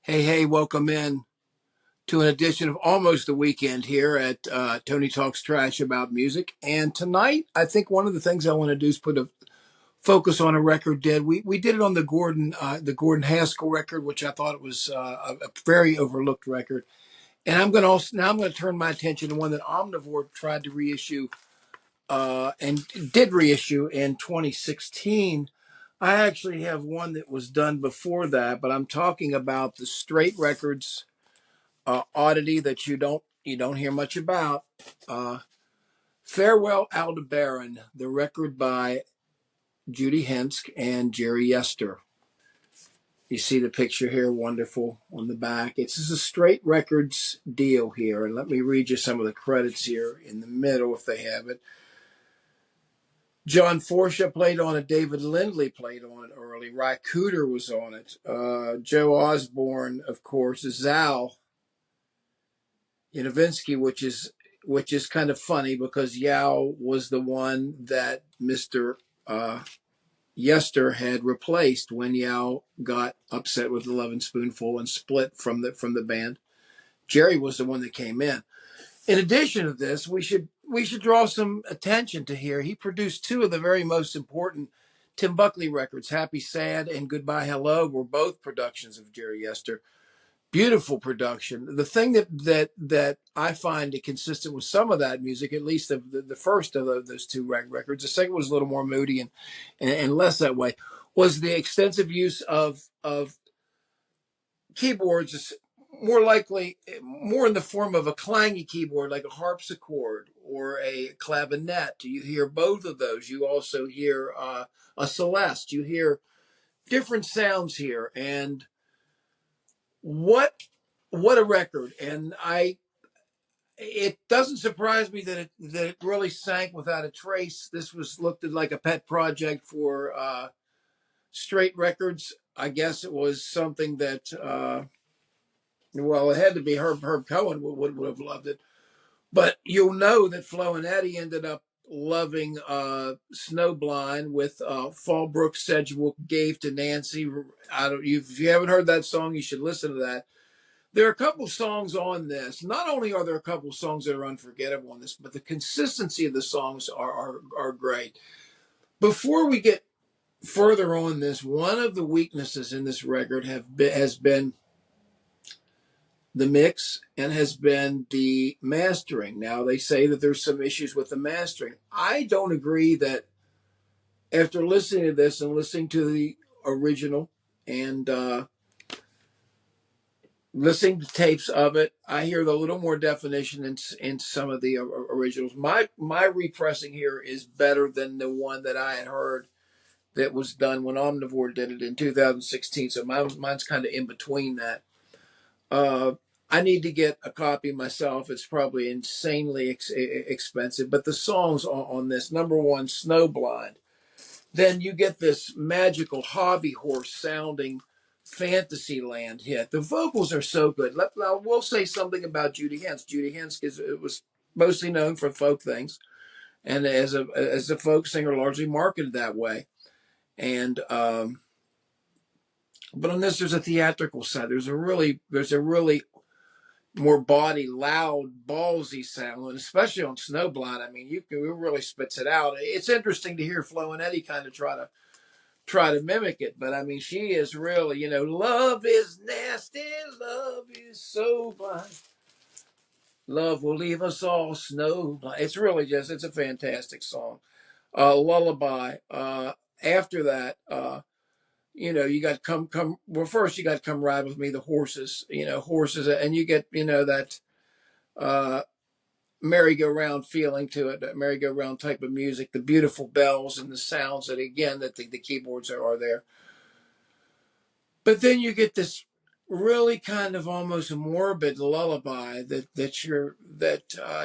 Hey, welcome in to an edition of Almost the Weekend here at Tony Talks Trash About Music. And tonight, I think one of the things I want to do is put a focus on a record. We did it on the Gordon Haskell record, which I thought it was a very overlooked record. And I'm going to turn my attention to one that Omnivore tried to reissue and did reissue in 2016. I actually have one that was done before that, but I'm talking about the Straight Records oddity that you don't hear much about. Uh, Farewell Aldebaran, the record by Judy Henske and Jerry Yester. You see the picture here, wonderful on the back. It's just a Straight Records deal here, and let me read you some of the credits here in the middle if they have it. John Forsha played on it. David Lindley played on it early. Ry Cooder was on it. Joe Osborne, of course. Zal Yanovinsky, which is kind of funny because Yao was the one that Mr. Yester had replaced when Yao got upset with the Lovin' Spoonful and split from the band. Jerry was the one that came in. In addition to this, we should draw some attention to here. He produced two of the very most important Tim Buckley records. Happy Sad and Goodbye Hello were both productions of Jerry Yester. Beautiful production. The thing that I find consistent with some of that music, at least the first of those two records, the second was a little more moody and less that way, was the extensive use of keyboards, more in the form of a clangy keyboard like a harpsichord or a clavinet. You hear both of those. You also hear a celeste. You hear different sounds here, and what a record. And it doesn't surprise me that it really sank without a trace. This was looked at like a pet project for Straight Records. I guess it was something that it had to be Herb Cohen would have loved it. But you'll know that Flo and Eddie ended up loving Snowblind with Fallbrook Sedgwick gave to Nancy. If you haven't heard that song, you should listen to that. There are a couple songs on this. Not only are there a couple songs that are unforgettable on this, but the consistency of the songs are great. Before we get further on this, one of the weaknesses in this record has been the mix and has been the mastering. Now, they say that there's some issues with the mastering. I don't agree that after listening to this and listening to the original and listening to tapes of it, I hear a little more definition in some of the originals. My repressing here is better than the one that I had heard that was done when Omnivore did it in 2016. So mine's kind of in between that. I need to get a copy myself. It's probably insanely expensive. But the songs on this, number one, Snowblind. Then you get this magical hobby horse sounding Fantasyland hit. The vocals are so good. Now, we'll say something about Judy Henske. Judy Henske was mostly known for folk things, and as a folk singer, largely marketed that way. And but on this, there's a theatrical side. There's a really more body, loud, ballsy sound, and especially on Snowblind. I mean, it really spits it out. It's interesting to hear Flo and Eddie kind of try to mimic it, but I mean, she is really, love is nasty, love is so blind, love will leave us all snowblind. It's really it's a fantastic song. Lullaby. After that, you got come. Well, first you got Come Ride With Me, the horses, and you get, that merry-go-round feeling to it, that merry-go-round type of music, the beautiful bells and the sounds that, again, that the keyboards are there. But then you get this really kind of almost morbid lullaby that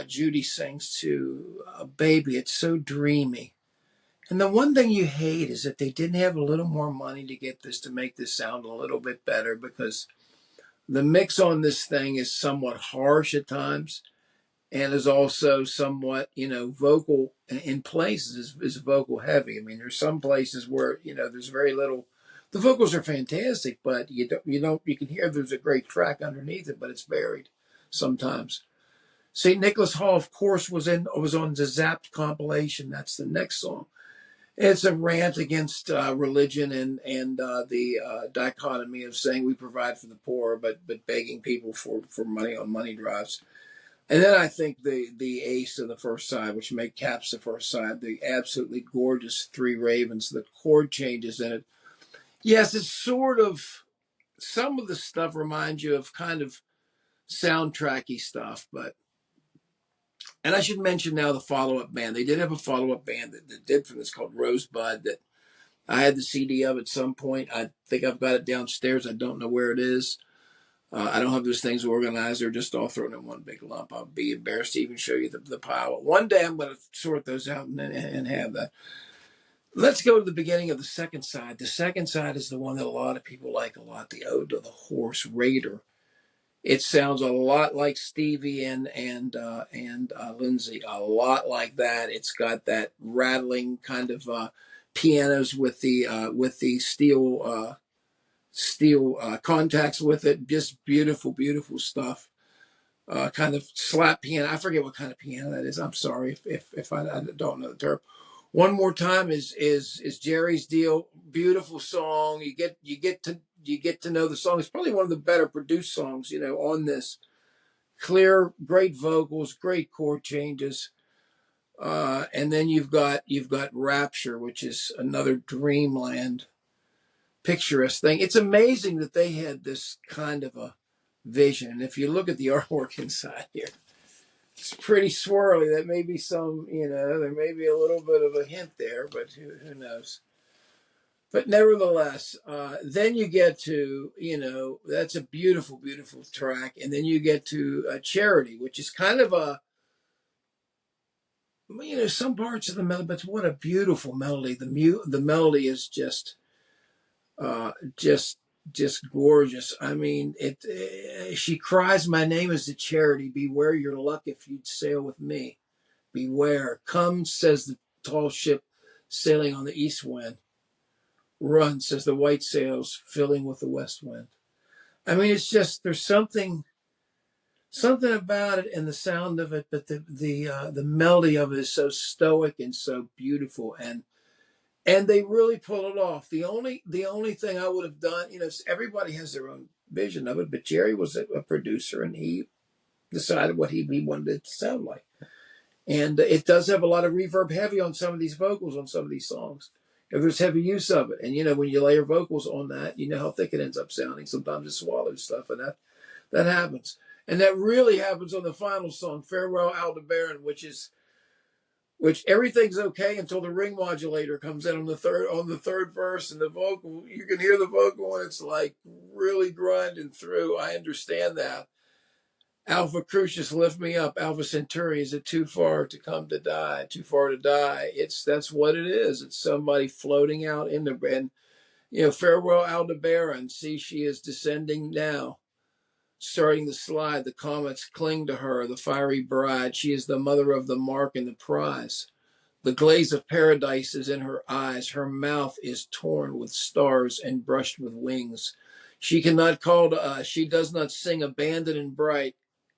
Judy sings to a baby. It's so dreamy. And the one thing you hate is that they didn't have a little more money to make this sound a little bit better, because the mix on this thing is somewhat harsh at times and is also somewhat, in places is vocal heavy. I mean, there's some places where, there's very little The vocals are fantastic, but you can hear there's a great track underneath it, but it's buried sometimes. St. Nicholas Hall, of course, was on the Zapped compilation. That's the next song. It's a rant against religion and the dichotomy of saying we provide for the poor, but begging people for money on money drives. And then I think the ace of the first side, which make caps the first side, the absolutely gorgeous Three Ravens, the chord changes in it. Yes, it's sort of, some of the stuff reminds you of kind of soundtracky stuff, but, and I should mention now the follow-up band. They did have a follow-up band that did from this called Rosebud that I had the CD of at some point. I think I've got it downstairs. I don't know where it is. I don't have those things organized. They're just all thrown in one big lump. I'll be embarrassed to even show you the pile. One day I'm going to sort those out and have that. Let's go to the beginning of the second side. The second side is the one that a lot of people like a lot, the Ode to the Horse Raider. It sounds a lot like Stevie and Lindsay, a lot like that. It's got that rattling kind of pianos with the steel contacts with it. Just beautiful, beautiful stuff. Kind of slap piano. I forget what kind of piano that is. I'm sorry if I don't know the term. One More Time is Jerry's deal. Beautiful song. You get to know the song. It's probably one of the better produced songs, on this. Clear, great vocals, great chord changes. And then you've got Rapture, which is another dreamland picturesque thing. It's amazing that they had this kind of a vision. And if you look at the artwork inside here, it's pretty swirly. That may be there may be a little bit of a hint there, but who knows? But nevertheless, then you get to, that's a beautiful, beautiful track. And then you get to Charity, which is kind of a, some parts of the melody, but what a beautiful melody. The melody is just gorgeous. I mean, she cries, "My name is the Charity. Beware your luck if you'd sail with me. Beware. Come," says the tall ship sailing on the east wind. "Run," says the white sails filling with the west wind. I mean, it's just, there's something about it and the sound of it, but the melody of it is so stoic and so beautiful, and they really pull it off. The only thing I would have done, everybody has their own vision of it, but Jerry was a producer and he decided what he wanted it to sound like. And it does have a lot of reverb heavy on some of these vocals on some of these songs. There's heavy use of it. And, when you layer vocals on that, you know how thick it ends up sounding. Sometimes it swallows stuff, and that happens. And that really happens on the final song, Farewell Aldebaran, which everything's okay until the ring modulator comes in on the third verse, and the vocal, you can hear the vocal and it's like really grinding through. I understand that. Alpha Crucius, lift me up. Alpha Centauri, is it too far to come to die? Too far to die. That's what it is. It's somebody floating out in the, and Farewell Aldebaran. See, she is descending now, starting to slide. The comets cling to her, the fiery bride. She is the mother of the mark and the prize. The glaze of paradise is in her eyes. Her mouth is torn with stars and brushed with wings. She cannot call to us. She does not sing abandoned and bright.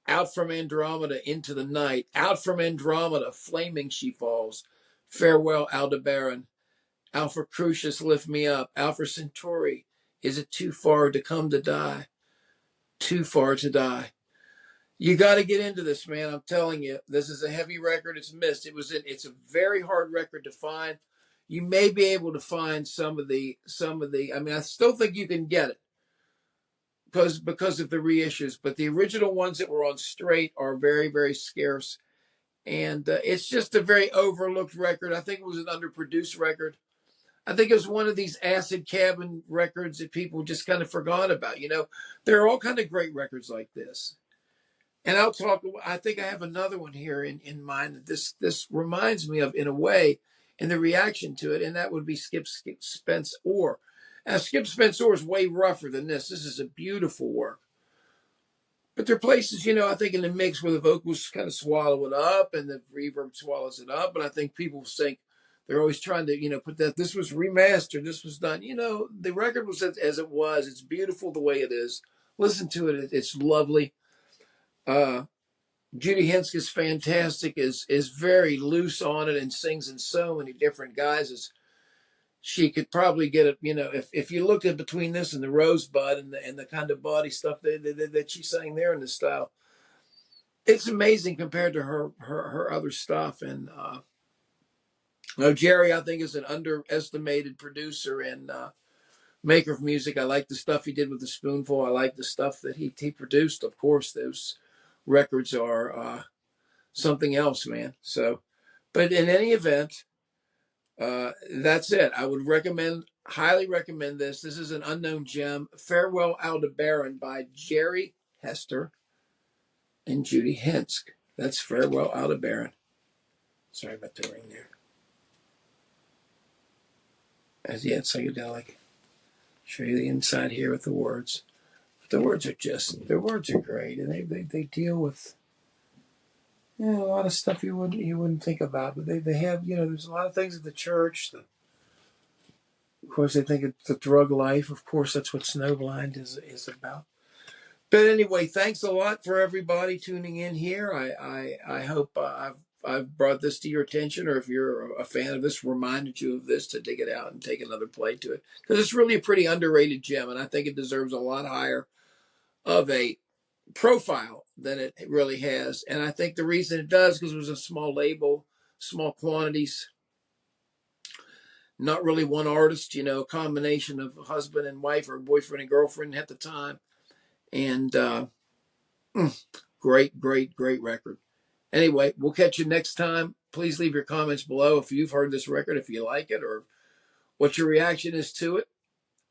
Out from Andromeda into the night. Out from Andromeda, flaming she falls. Farewell, Aldebaran. Alpha Crucius, lift me up. Alpha Centauri, is it too far to come to die? Too far to die. You got to get into this, man. I'm telling you, this is a heavy record. It's missed. It's a very hard record to find. You may be able to find some of the, I mean, I still think you can get it because of the reissues, but the original ones that were on straight are very, very scarce. And it's just a very overlooked record. I think it was an underproduced record. I think it was one of these acid cabin records that people just kind of forgot about. There are all kind of great records like this. And I think I have another one here in mind that this reminds me of, in a way, in the reaction to it, and that would be Skip Spence Orr. Now, Skip Spence Orr is way rougher than this. This is a beautiful work. But there are places, I think in the mix where the vocals kind of swallow it up and the reverb swallows it up. And I think people think They're always trying to, put that this was remastered, this was done. The record was as it was. It's beautiful the way it is. Listen to it; it's lovely. Uh, Judy Henske is fantastic. Is very loose on it and sings in so many different guises. She could probably get it. If you looked at between this and the Rosebud and the kind of body stuff that she sang there in this style, it's amazing compared to her other stuff. And Jerry, I think, is an underestimated producer and maker of music. I like the stuff he did with the Spoonful. I like the stuff that he produced. Of course, those records are something else, man. So, but in any event, that's it. I would highly recommend this. This is an unknown gem. Farewell Aldebaran by Jerry Yester and Judy Henske. That's Farewell Aldebaran. Sorry about the ring there. It's psychedelic. Show you the inside here with the words. The words are great, and they deal with a lot of stuff you wouldn't think about, but they have there's a lot of things at the church. Of course, they think it's the drug life. Of course, that's what Snowblind is about. But anyway, thanks a lot for everybody tuning in here. I hope I've brought this to your attention, or if you're a fan of this, reminded you of this to dig it out and take another play to it, because it's really a pretty underrated gem, and I think it deserves a lot higher of a profile than it really has. And I think the reason it does, because it was a small label, small quantities, not really one artist, a combination of husband and wife or boyfriend and girlfriend at the time. And great record. Anyway, we'll catch you next time. Please leave your comments below if you've heard this record, if you like it, or what your reaction is to it.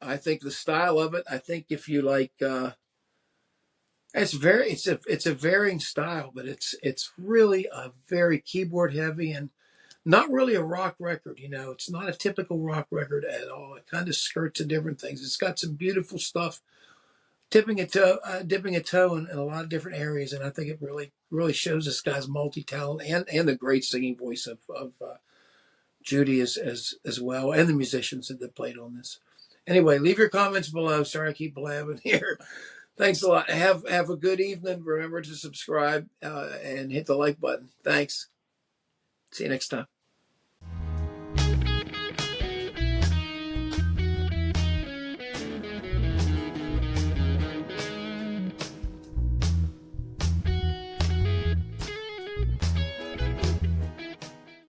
I think the style of it, I think if you like it's a varying style, but it's really a very keyboard heavy and not really a rock record. It's not a typical rock record at all. It kind of skirts to different things. It's got some beautiful stuff, dipping a toe in a lot of different areas, and I think it really shows this guy's multi-talent and the great singing voice of Judy as well, and the musicians that played on this. Anyway, leave your comments below. Sorry I keep blabbing here. Thanks a lot. Have a good evening. Remember to subscribe and hit the like button. Thanks. See you next time.